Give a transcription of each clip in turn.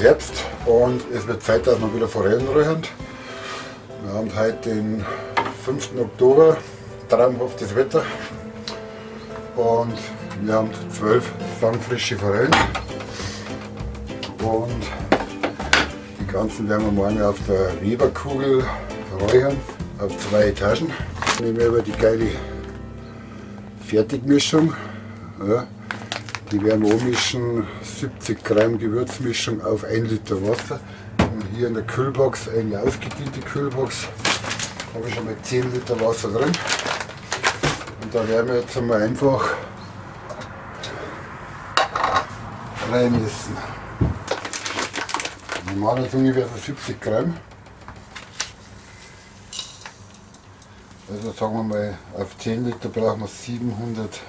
Herbst und es wird Zeit, dass wir wieder Forellen räuchern. Wir haben heute den 5. Oktober, traumhaftes Wetter und wir haben 12 fangfrische Forellen und die ganzen werden wir morgen auf der Weberkugel räuchern, auf 2 Etagen. Nehmen wir über die geile Fertigmischung. Ja, die werden wir ummischen, 70 Gramm Gewürzmischung auf 1 Liter Wasser. Und hier in der Kühlbox, eine ausgediente Kühlbox, habe ich schon mal 10 Liter Wasser drin. Und da werden wir jetzt einmal einfach reinmessen. Normal ist ungefähr so 70 Gramm. Also sagen wir mal, auf 10 Liter brauchen wir 700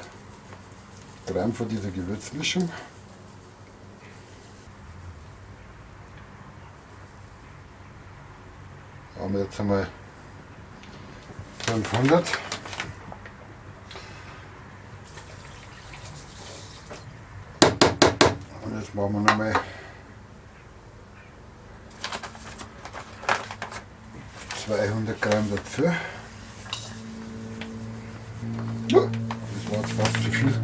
Gramm von dieser Gewürzmischung. Da haben wir jetzt einmal 500. Und jetzt machen wir nochmal 200 Gramm dazu. Das war jetzt fast zu viel.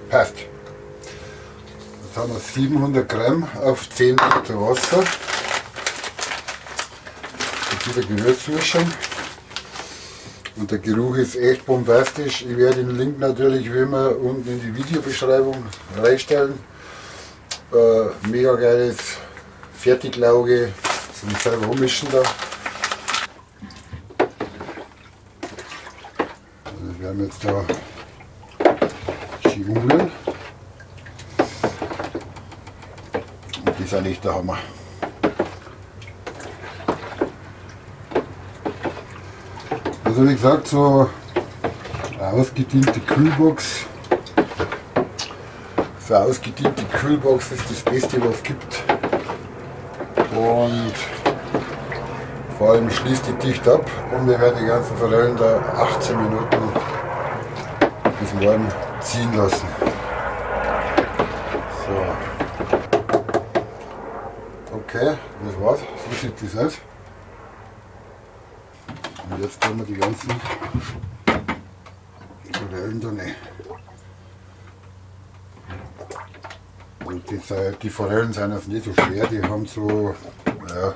Passt. Jetzt haben wir 700 Gramm auf 10 Liter Wasser. Mit dieser Gewürzmischung. Und der Geruch ist echt bombastisch. Ich werde den Link natürlich wie immer unten in die Videobeschreibung reinstellen. Mega geiles Fertiglauge zum selber ummischen da. Das werden wir jetzt da schön umrühren. Und das ist eigentlich der Hammer. Also wie gesagt, so eine ausgediente Kühlbox. So eine ausgediente Kühlbox ist das Beste, was es gibt. Und vor allem schließt die dicht ab und wir werden die ganzen Forellen da 18 Minuten bis morgen ziehen lassen. So. Okay, das war's. So sieht das aus. Und jetzt tun wir die ganzen Forellen da rein. Und die Forellen sind jetzt nicht so schwer, die haben so ja,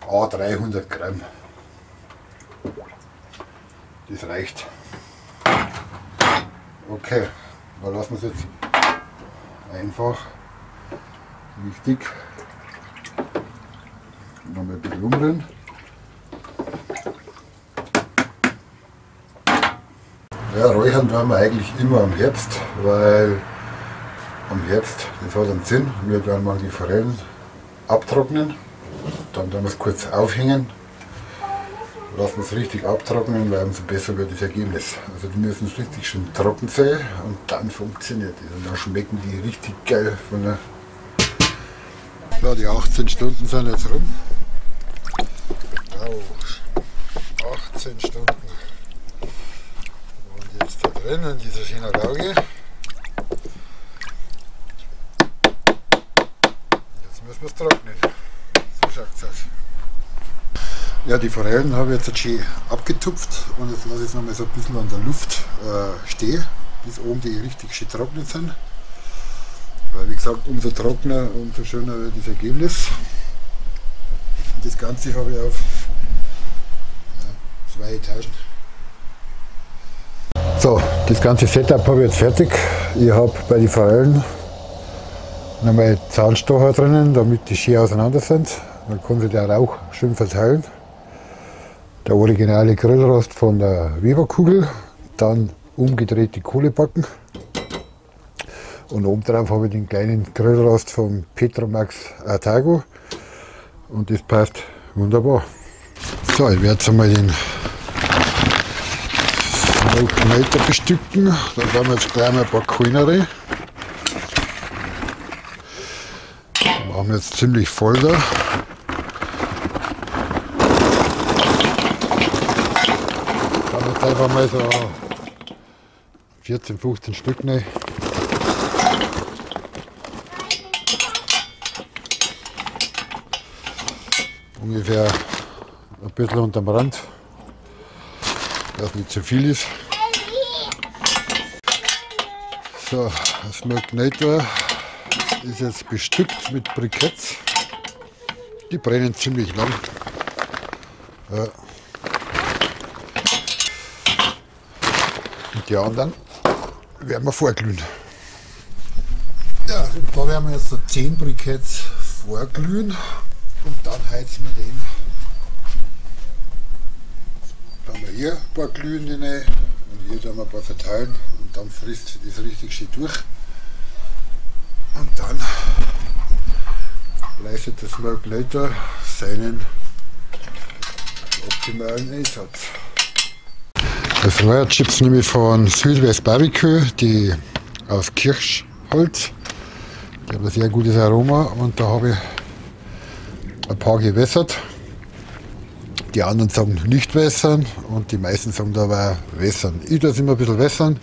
A300 Gramm. Das reicht. Okay, dann lassen wir es jetzt einfach richtig nochmal ein bisschen umrühren. Ja, räuchern werden wir eigentlich immer am Herbst, weil am Herbst, das hat einen Sinn, wir werden mal die Forellen abtrocknen, dann werden wir es kurz aufhängen, lassen wir es richtig abtrocknen, weil umso besser wird das Ergebnis. Also die müssen richtig schön trocken sein und dann funktioniert es und dann schmecken die richtig geil von der. So, die 18 Stunden sind jetzt rum. Wow, 18 Stunden. Und jetzt da drin in dieser schönen Lauge. Müssen wir es trocknen. So schaut es aus. Ja, die Forellen habe ich jetzt schön abgetupft und jetzt lasse ich es noch mal so ein bisschen an der Luft stehen, bis oben die richtig schön trocknet sind. Weil wie gesagt, umso trockener, umso schöner wird das Ergebnis. Und das Ganze habe ich auf 2 Etagen. So, das ganze Setup habe ich jetzt fertig. Ich habe bei den Forellen nochmal Zahnstocher drinnen, damit die schön auseinander sind. Dann kann sich der Rauch schön verteilen. Der originale Grillrost von der Weberkugel, dann umgedrehte Kohlebacken. Und oben drauf habe ich den kleinen Grillrost vom Petromax Artago. Und das passt wunderbar. So, ich werde jetzt einmal den Smoke Melter bestücken. Dann werden wir jetzt gleich mal ein paar kleinere. Machen wir jetzt ziemlich voll da. Dann einfach mal so 14, 15 Stück rein. Ungefähr ein bisschen unterm Rand, dass nicht zu viel ist. So, das Magnator ist jetzt bestückt mit Briketts. Die brennen ziemlich lang. Ja. Und die anderen werden wir vorglühen. Ja, und da werden wir jetzt so 10 Briketts vorglühen und dann heizen wir den. Da haben wir hier ein paar glühende rein und hier dann ein paar verteilen und dann frisst das richtig schön durch. Und dann leistet das Magnator seinen optimalen Einsatz. Das Räucherchips nehme ich von Südwest Barbecue, die aus Kirschholz. Die haben ein sehr gutes Aroma und da habe ich ein paar gewässert. Die anderen sagen nicht wässern und die meisten sagen da aber wässern. Ich tue es immer ein bisschen wässern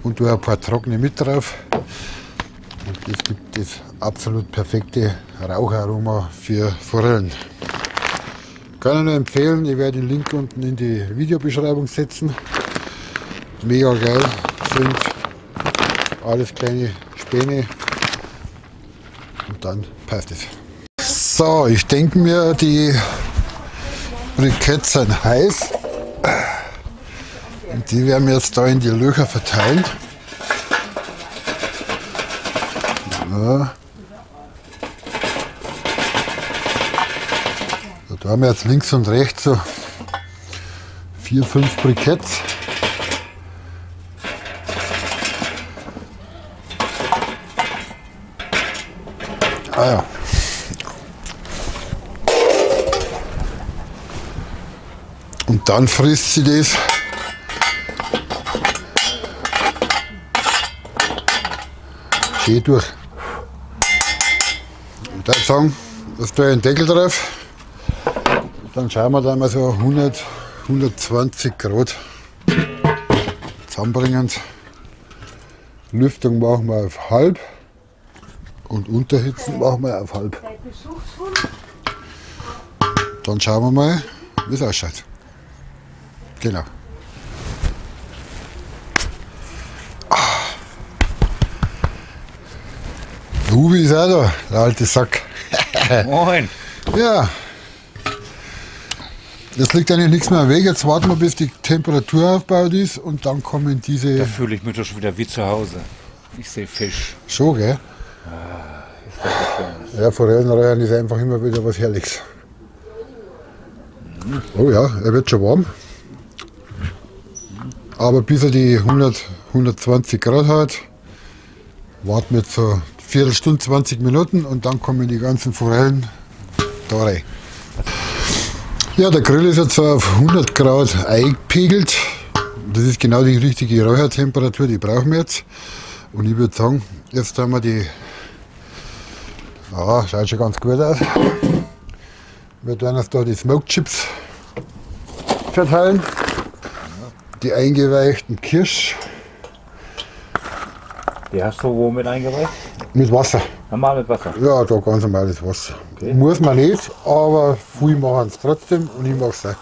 und tue ein paar trockene mit drauf. Und das gibt das absolut perfekte Raucharoma für Forellen. Kann ich nur empfehlen, ich werde den Link unten in die Videobeschreibung setzen. Mega geil, sind alles kleine Späne und dann passt es. So, ich denke mir, die Briketts sind heiß und die werden wir jetzt da in die Löcher verteilen. Ja. So, da haben wir jetzt links und rechts so 4, 5 Briketts. Ah ja. Und dann frisst sie das. Schön durch. Und da sagen, das tue ich einen Deckel drauf. Dann schauen wir da mal so 100, 120 Grad zusammenbringen. Lüftung machen wir auf halb und Unterhitzen machen wir auf halb. Dann schauen wir mal, wie es ausschaut. Genau. Der Ubi ist auch da, der alte Sack. Moin! Ja. Jetzt liegt eigentlich nichts mehr am Weg. Jetzt warten wir, bis die Temperatur aufgebaut ist und dann kommen diese. Da fühle ich mich doch schon wieder wie zu Hause. Ich sehe Fisch. Schon, gell? Ist das so schön. Ja, Forellenräuchern ist einfach immer wieder was Herrliches. Oh ja, er wird schon warm. Aber bis er die 100, 120 Grad hat, warten wir jetzt so eine Viertelstunde, 20 Minuten und dann kommen die ganzen Forellen da rein. Ja, der Grill ist jetzt auf 100 Grad eingepegelt. Das ist genau die richtige Räuchertemperatur, die brauchen wir jetzt. Und ich würde sagen, jetzt haben wir die. Ja, schaut schon ganz gut aus. Wir werden jetzt da die Smoked Chips verteilen. Die eingeweichten Kirsch. Die hast du wo mit eingeweicht? Mit Wasser. Normal mit Wasser? Ja, da ganz normales Wasser. Okay. Muss man nicht, aber viele machen es trotzdem und ich mache es auch.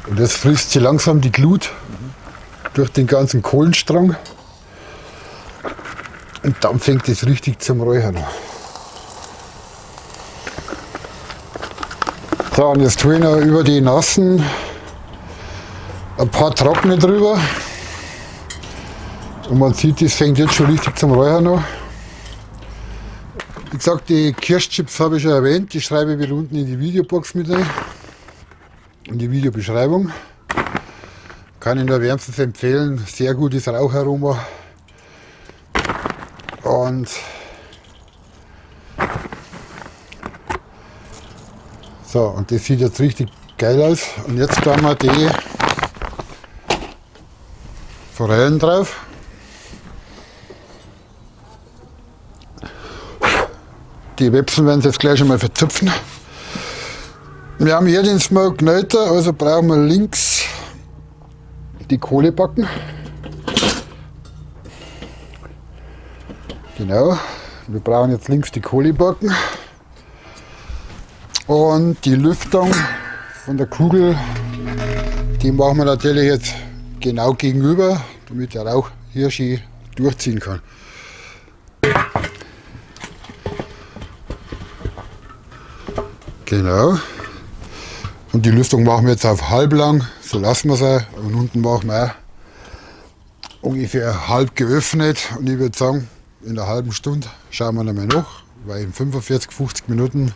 Und jetzt frisst sie langsam die Glut durch den ganzen Kohlenstrang. Und dann fängt es richtig zum Räuchern an. So, und jetzt tue ich noch über die nassen ein paar trockene drüber. Und man sieht, das fängt jetzt schon richtig zum Räuchern an. Wie gesagt, die Kirschchips habe ich schon erwähnt, die schreibe ich wieder unten in die Videobox mit rein. In die Videobeschreibung. Kann ich nur wärmstens empfehlen, sehr gutes Raucharoma. Und so, und das sieht jetzt richtig geil aus. Und jetzt tun wir die Forellen drauf. Die Wepsen werden sie jetzt gleich schon mal verzupfen. Wir haben hier den Smoke Nöter, also brauchen wir links die Kohlebacken. Genau, wir brauchen jetzt links die Kohlebacken. Und die Lüftung von der Kugel, die machen wir natürlich jetzt genau gegenüber, damit der Rauch hier schön durchziehen kann. Genau. Und die Lüftung machen wir jetzt auf halblang, so lassen wir sie. Und unten machen wir auch ungefähr halb geöffnet. Und ich würde sagen, in einer halben Stunde schauen wir nochmal nach, weil in 45, 50 Minuten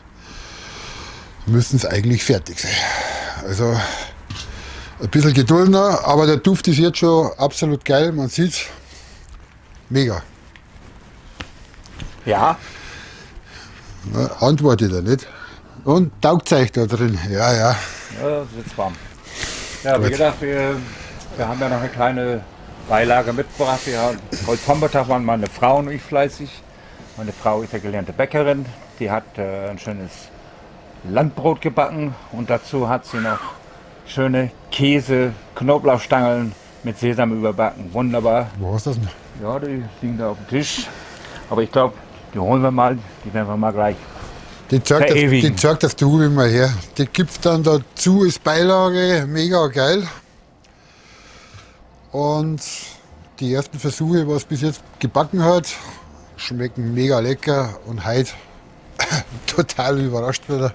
müssen es eigentlich fertig sein. Also ein bisschen Geduld noch, aber der Duft ist jetzt schon absolut geil, man sieht mega. Ja. Na, antwortet er nicht. Und taugt euch da drin? Ja, ja. Ja, es ist warm. Ja, wie gesagt, wir haben ja noch eine kleine Beilage mitgebracht. Heute Vormittag waren meine Frau und ich fleißig. Meine Frau ist ja gelernte Bäckerin. Die hat ein schönes Landbrot gebacken und dazu hat sie noch schöne Käse-Knoblauchstangeln mit Sesam überbacken. Wunderbar. Wo ist das denn? Ja, die liegen da auf dem Tisch. Aber ich glaube, die holen wir mal. Die werden wir mal gleich Die zeigt das du immer her. Die gibt es dann dazu als Beilage, mega geil. Und die ersten Versuche, was bis jetzt gebacken hat, schmecken mega lecker und heute total überrascht wieder.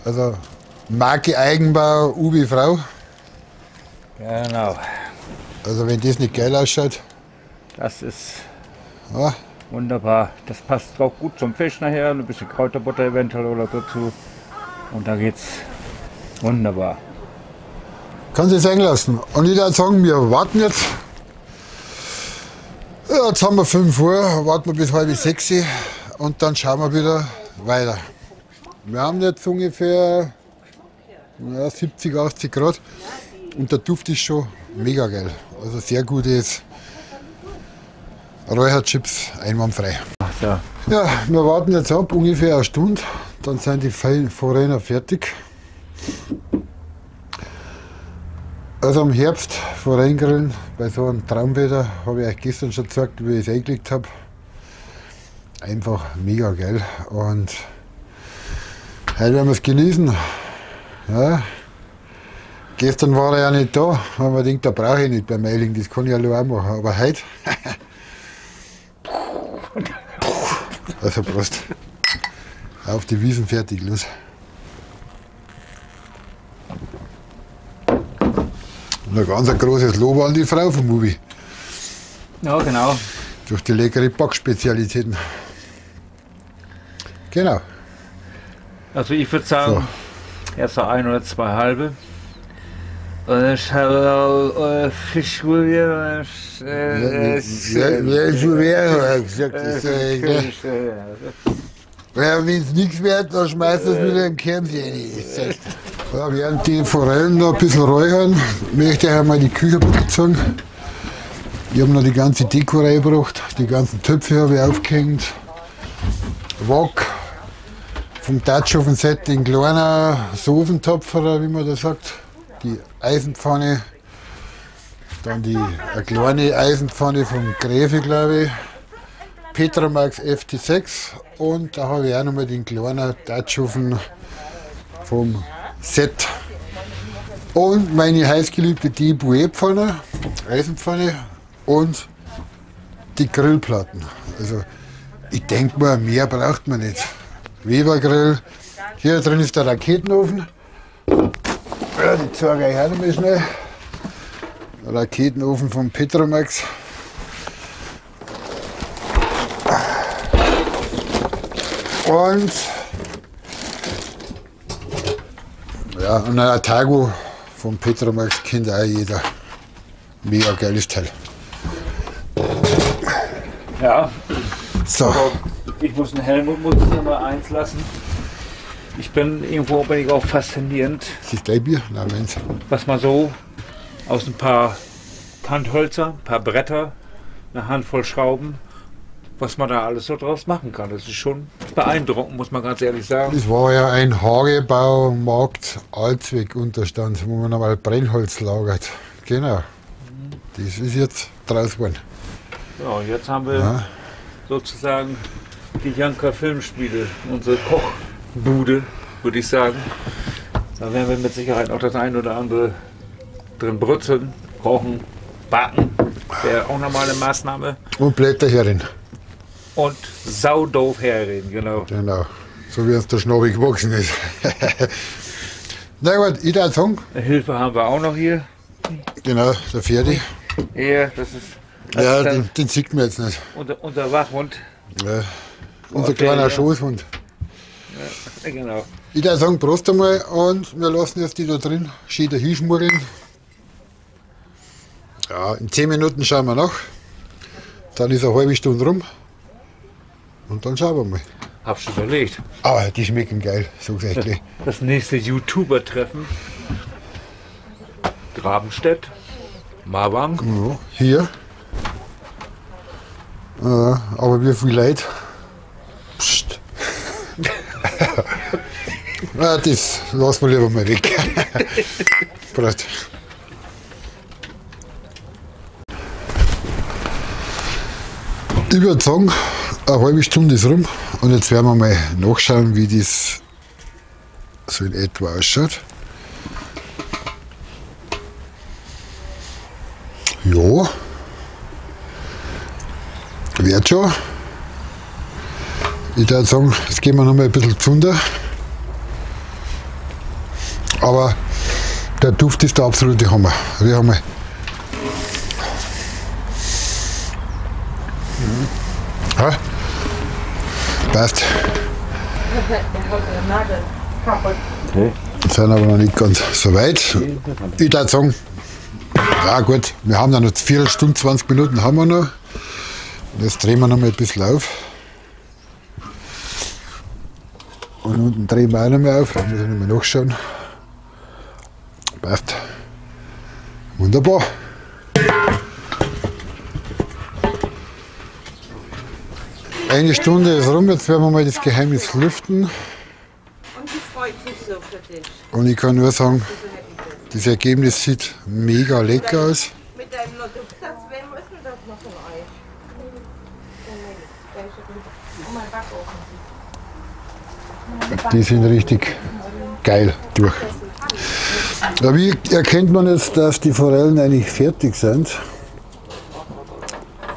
Also Marke Eigenbau, Ubi Frau. Genau. Also wenn das nicht geil ausschaut. Das ist Ja, wunderbar. Das passt auch gut zum Fisch nachher. Ein bisschen Kräuterbutter eventuell oder dazu. Und da geht's wunderbar. kann sich sein lassen. Und ich würde sagen, wir warten jetzt. Ja, jetzt haben wir 5 Uhr, warten wir bis halb 6 und dann schauen wir wieder weiter. Wir haben jetzt ungefähr 70, 80 Grad und der Duft ist schon mega geil. Also sehr gutes Räucherchips, einwandfrei. Ach ja. Ja, wir warten jetzt ab, ungefähr eine Stunde, dann sind die Forellen fertig. Also im Herbst Forellengrillen bei so einem Traumwetter, habe ich euch gestern schon gesagt, wie ich es eingelegt habe. Einfach mega geil und heute werden wir es genießen. Ja. Gestern war er ja nicht da, haben wir gedacht, da brauche ich nicht beim Meiling, das kann ich allein machen. Aber heute, also Prost, auf die Wiesen fertig, los. Und ein ganz großes Lob an die Frau vom Ubi. Ja, genau. Durch die leckere Backspezialitäten. Genau. Also ich würde sagen, erst so 1 oder 2 halbe. Und ich habe Fisch Wer ist schon wer, hat gesagt, das wenn es nichts wird, dann schmeißt es wieder im Kermsee rein. Ja, während die Forellen noch ein bisschen räuchern, möchte ich einmal die Küche zeigen. Ich habe noch die ganze Deko reingebracht, die ganzen Töpfe habe ich aufgehängt. Wok vom Dutchofen-Set, den kleinen Sofentopf, oder wie man das sagt. Die Eisenpfanne, dann eine kleine Eisenpfanne vom Gräfe, glaube ich. Petromax FT6 und da habe ich auch nochmal den kleinen Dutchofen vom Set. Und meine heißgeliebte Debouet-Pfanne, Eisenpfanne und die Grillplatten. Also ich denke mal, mehr braucht man nicht. Weber-Grill, hier drin ist der Raketenofen. Ja, die zeige ich auch noch mal schnell. Der Raketenofen von Petromax. Und ja, und ein Atago von Petromax kennt auch jeder. Mega geiles Teil. Ja, So, aber ich muss einen Helmut Nummer 1 lassen. Bin ich auch faszinierend, ist das dein Bier? Nein, meins. was man so aus ein paar Kanthölzer, ein paar Bretter, eine Handvoll Schrauben was man da alles so draus machen kann. Das ist schon beeindruckend, muss man ganz ehrlich sagen. Das war ja ein Hagebaumarkt Allzweckunterstand, wo man einmal Brennholz lagert. Genau. Das ist jetzt draus geworden. Ja, und jetzt haben wir sozusagen die Janka Filmspiele, unsere Kochbude, würde ich sagen. Da werden wir mit Sicherheit auch das ein oder andere drin brutzeln, kochen, backen. Wäre auch nochmal eine Maßnahme. Und Blätterhering. Und Saudof-Hering, genau. Genau. So wie uns der Schnabel gewachsen ist. Na gut, ich würde sagen. Eine Hilfe haben wir auch noch hier. Genau, der Pferde. Ja, das ist. Ja, den sieht man jetzt nicht. Unser Wachhund. Ja, unser kleiner Schoßhund. Ja, genau. Ich würde sagen, Prost einmal und wir lassen jetzt die da drin schön da hinschmuggeln. Ja, in 10 Minuten schauen wir nach. Dann ist eine halbe Stunde rum. Und dann schauen wir mal. Hab's schon überlegt. Aber die schmecken geil, sag's echt gleich. Das nächste YouTuber-Treffen. Grabenstedt. Mawang. Ja, hier. Aber wie viel Leute? Psst. Ja, das lassen wir lieber mal weg. Prost. Ich würde sagen, eine halbe Stunde ist rum und jetzt werden wir mal nachschauen, wie das so in etwa ausschaut. Ja, wird schon. Ich würde sagen, jetzt gehen wir noch mal ein bisschen zunder. Aber der Duft ist der absolute Hammer. Riech mal. Ja, passt. Okay. Wir sind aber noch nicht ganz so weit. Ich würde sagen, ja gut, wir haben dann noch 4 Stunden, 20 Minuten haben wir noch. Jetzt drehen wir noch mal ein bisschen auf. Und unten drehen wir auch noch mal auf, da muss ich noch mal nachschauen. Passt. Wunderbar. Eine Stunde ist rum, jetzt werden wir mal das Geheimnis lüften. Und die freut sich so für dich. Und ich kann nur sagen, das Ergebnis sieht mega lecker aus. Mit deinem Lotto, das wäre müssen das noch von euch. Und mein Backofen. Die sind richtig geil durch. Ja, wie erkennt man jetzt, dass die Forellen eigentlich fertig sind?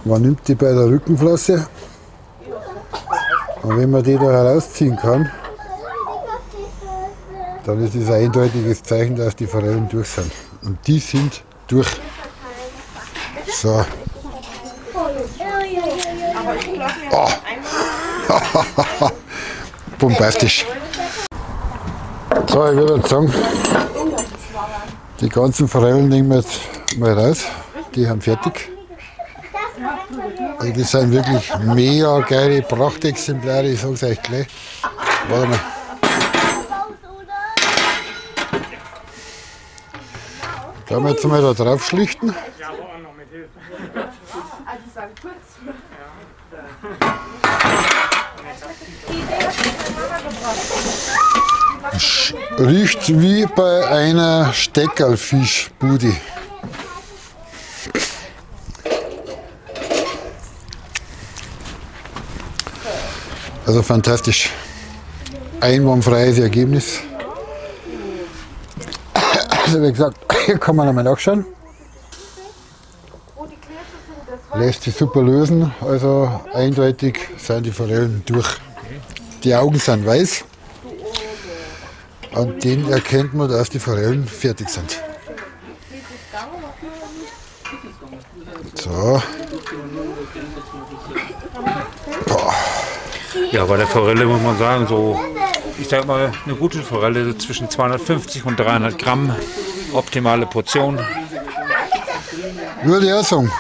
Man nimmt die bei der Rückenflosse und wenn man die da herausziehen kann, dann ist das ein eindeutiges Zeichen, dass die Forellen durch sind. Und die sind durch. So. Oh. Bombastisch. So, ich würde sagen, die ganzen Forellen nehmen wir jetzt mal raus. Die haben fertig. Also die sind wirklich mega geile Prachtexemplare, ich sage es euch gleich. Warte mal. Da haben wir jetzt mal da drauf schlichten. Riecht wie bei einer Steckerlfischbude. Also fantastisch. Einwandfreies Ergebnis. Also wie gesagt, hier kann man nochmal nachschauen. Lässt sich super lösen, also eindeutig sind die Forellen durch. Die Augen sind weiß. An denen erkennt man, dass die Forellen fertig sind. So. Boah. Ja, bei der Forelle muss man sagen, so, ich sag mal, eine gute Forelle zwischen 250 und 300 Gramm, optimale Portion. Würde ich auch sagen.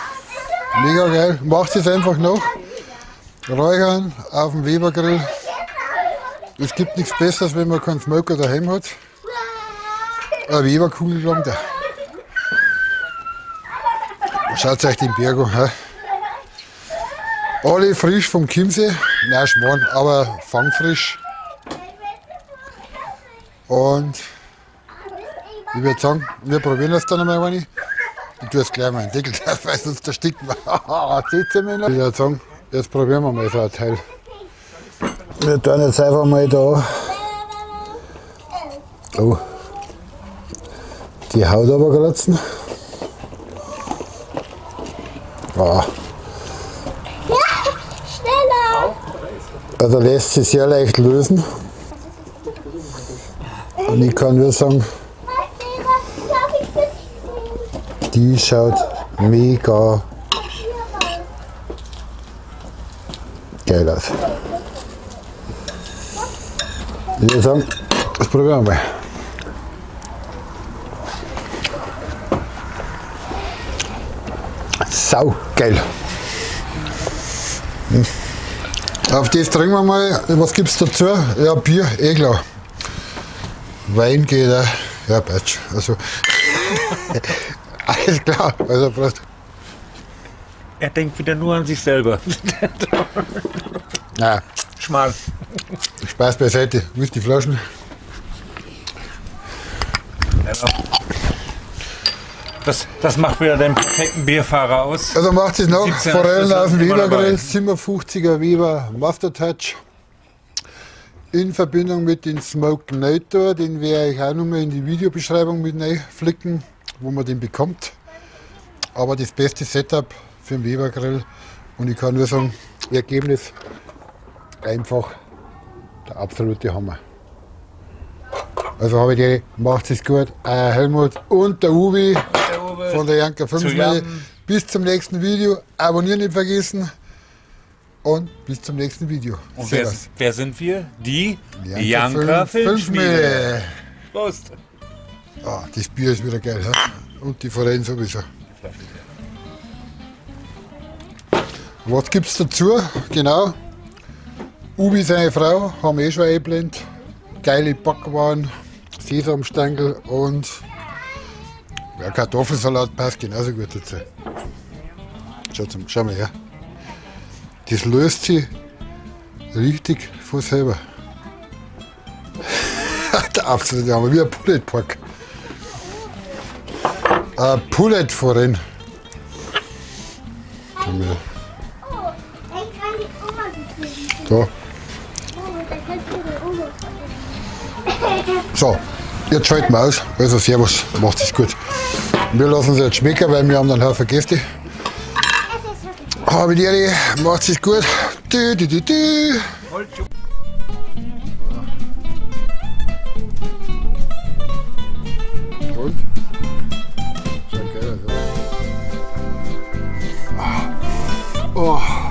Mega geil. Macht es einfach noch. Räuchern auf dem Webergrill. Es gibt nichts Besseres, wenn man keinen Smoker daheim hat. Eine Weberkugel lang da. Schaut euch den Berg an. Alle frisch vom Chiemsee. Nein, Schmarrn, aber fangfrisch. Und ich würde sagen, wir probieren das dann einmal eine. Ich tue jetzt gleich mal einen Deckel drauf, weil sonst erstickt man. Seht ihr mich noch? Ich würde sagen, jetzt probieren wir mal so ein Teil. Wir tun jetzt einfach mal da. Oh. Die Haut aber kratzen. Ah. Also lässt sich sehr leicht lösen. Und ich kann nur sagen, die schaut mega geil aus. Ich würde sagen, das probieren wir mal. Sau geil. Auf das trinken wir mal. Was gibt es dazu? Ja, Bier, eh klar. Wein geht auch. Ja, Batsch. Also, alles klar. Also, Prost. Er denkt wieder nur an sich selber. Nein, Schmal. Spaß beiseite. Wo ist die Flaschen? Das macht wieder den perfekten Bierfahrer aus. Also macht es noch 17 Forellen aus dem immer Weber-Grill, dabei. 750er Weber Master Touch. In Verbindung mit dem Smoke Nator, den werde ich auch nochmal in die Videobeschreibung mit flicken, wo man den bekommt. Aber das beste Setup für den Weber-Grill. Und ich kann nur sagen, Ergebnis einfach der absolute Hammer. Also habe ich die, macht es gut, Helmut und der Uwe von der Janka 5. Bis zum nächsten Video. Abonnieren nicht vergessen. Und bis zum nächsten Video. Und Servus. wer sind wir? Die Janka Janka Filmschmiede. Prost. Ah, das Bier ist wieder geil. He? Und die Forellen sowieso. Was gibt es dazu? Genau. Uwe, seine Frau, haben wir eh schon eingeblendet. Geile Backwaren, Sesamstängel und ja, Kartoffelsalat passt genauso gut dazu. Schau mal her. Das löst sich richtig von selber. Der absolute Hammer, wie ein Pulled Pork. Ein Pulled Forellen. So. So, jetzt schalten wir aus. Also servus, macht es gut. Wir lassen es jetzt schmecken, weil wir haben dann einen Haufen Gäste. Habe die Ehre, macht es gut. Du, du, du, du. Und? Schaut geil aus, oder? Oh.